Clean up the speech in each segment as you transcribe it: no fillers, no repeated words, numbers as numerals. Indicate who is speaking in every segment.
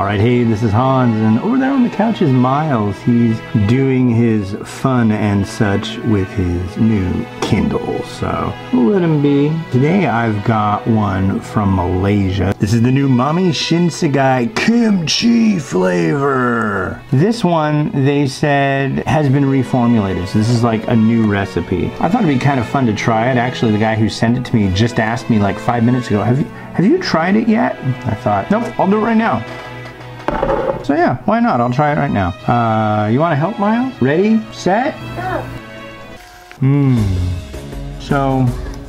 Speaker 1: All right, hey, this is Hans, and over there on the couch is Miles. He's doing his fun and such with his new Kindle, so we'll let him be. Today I've got one from Malaysia. This is the new Mamee Shinsegae Kimchi flavor. This one, they said, has been reformulated, so this is like a new recipe. I thought it'd be kind of fun to try it. Actually, the guy who sent it to me just asked me like 5 minutes ago, have you tried it yet? I thought, nope, I'll do it right now. So yeah, why not? I'll try it right now. You want to help, Miles? Ready, set? So,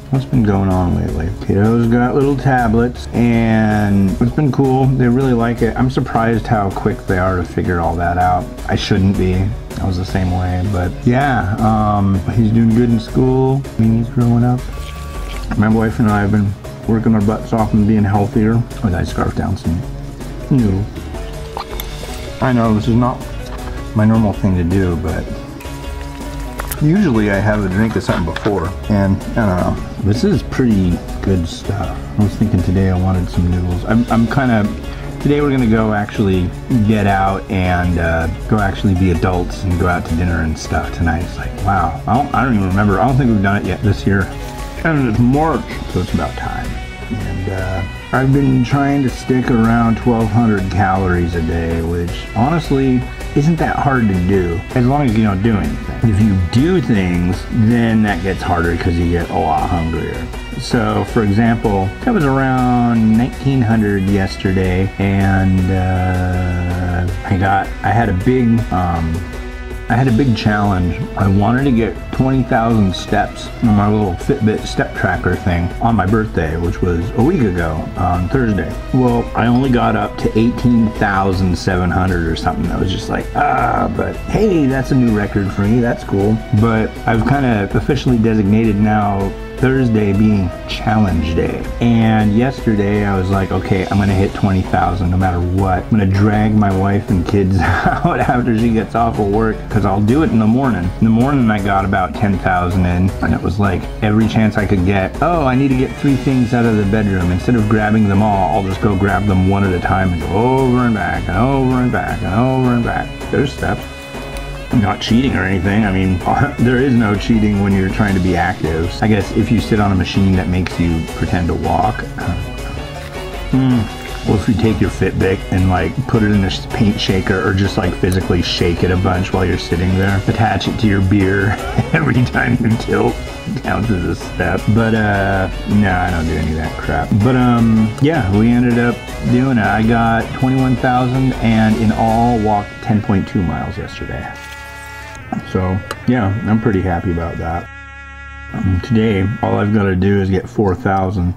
Speaker 1: what's been going on lately? Kiddos got little tablets, and it's been cool. They really like it. I'm surprised how quick they are to figure all that out. I shouldn't be. I was the same way, but yeah, he's doing good in school. He's growing up. My wife and I have been working our butts off and being healthier. Oh, I scarfed down some noodles. I know this is not my normal thing to do, but usually I have a drink of something before, and I don't know. This is pretty good stuff. I was thinking today I wanted some noodles. I'm kind of, today we're gonna go actually get out and go actually be adults and go out to dinner and stuff tonight. It's like, wow, I don't even remember. I don't think we've done it yet this year. And it's March, so it's about time. And I've been trying to stick around 1,200 calories a day, which honestly isn't that hard to do, as long as you don't do anything. If you do things, then that gets harder because you get a lot hungrier. So, for example, I was around 1,900 yesterday, and I had a big challenge. I wanted to get 20,000 steps on my little Fitbit step tracker thing on my birthday, which was a week ago on Thursday. Well, I only got up to 18,700 or something. I was just like, but hey, that's a new record for me. That's cool. But I've kind of officially designated now Thursday being challenge day. And yesterday I was like, okay, I'm gonna hit 20,000 no matter what. I'm gonna drag my wife and kids out after she gets off of work, because I'll do it in the morning. In the morning I got about 10,000 in, and it was like every chance I could get, oh, I need to get 3 things out of the bedroom. Instead of grabbing them all, I'll just go grab them one at a time and go over and back and over and back and over and back. There's steps. Not cheating or anything. I mean, there is no cheating when you're trying to be active. I guess if you sit on a machine that makes you pretend to walk. Well, if you take your Fitbit and like put it in a paint shaker, or just like physically shake it a bunch while you're sitting there, attach it to your beer every time you tilt, counts as a step. But no, I don't do any of that crap. But yeah, we ended up doing it. I got 21,000 and in all walked 10.2 miles yesterday. So yeah, I'm pretty happy about that. Today, all I've got to do is get 4,000.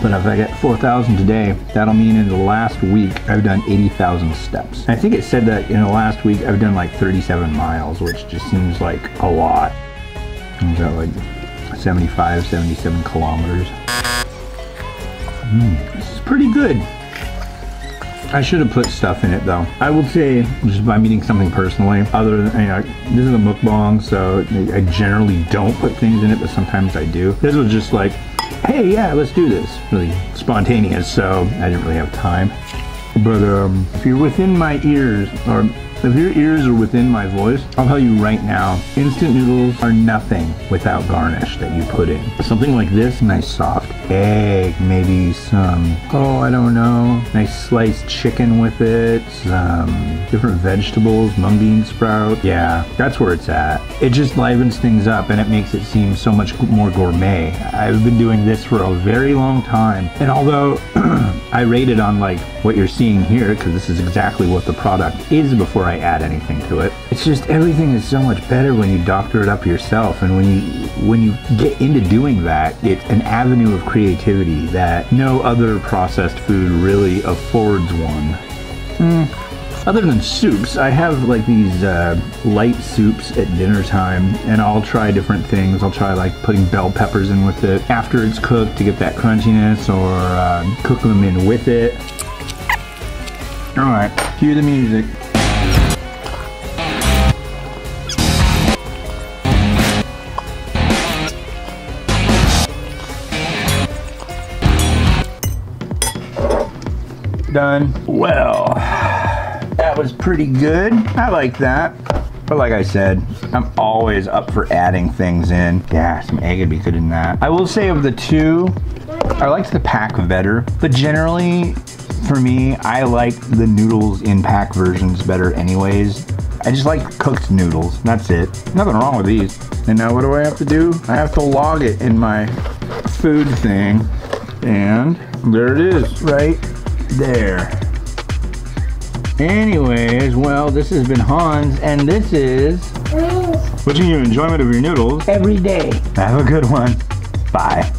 Speaker 1: But if I get 4,000 today, that'll mean in the last week, I've done 80,000 steps. I think it said that in the last week, I've done like 37 miles, which just seems like a lot. Is that like 75, 77 kilometers? This is pretty good. I should have put stuff in it though. I would say, just by meaning something personally, other than, you know, this is a mukbang, so I generally don't put things in it, but sometimes I do. This was just like, hey, yeah, let's do this. Really spontaneous, so I didn't really have time. But if you're within my ears, or if your ears are within my voice, I'll tell you right now, instant noodles are nothing without garnish that you put in. Something like this, nice soft egg, maybe some, oh, I don't know, nice sliced chicken with it, some different vegetables, mung bean sprout. Yeah, that's where it's at. It just livens things up and it makes it seem so much more gourmet. I've been doing this for a very long time, and although I rated on like what you're seeing here, because this is exactly what the product is before I add anything to it. It's just everything is so much better when you doctor it up yourself, and when you get into doing that, it's an avenue of creativity that no other processed food really affords one. Other than soups, I have like these light soups at dinner time, and I'll try different things. I'll try like putting bell peppers in with it after it's cooked to get that crunchiness, or cook them in with it. All right, cue the music. done. Well, that was pretty good. I like that. But like I said, I'm always up for adding things in. Yeah, some egg would be good in that. I will say of the two, I liked the pack better. But generally, for me, I like the noodles in pack versions better anyways. I just like cooked noodles. That's it. Nothing wrong with these. And now what do I have to do? I have to log it in my food thing. And there it is, right there. Anyways, well, this has been Hans, and this is wishing you enjoyment of your noodles every day. Have a good one. Bye.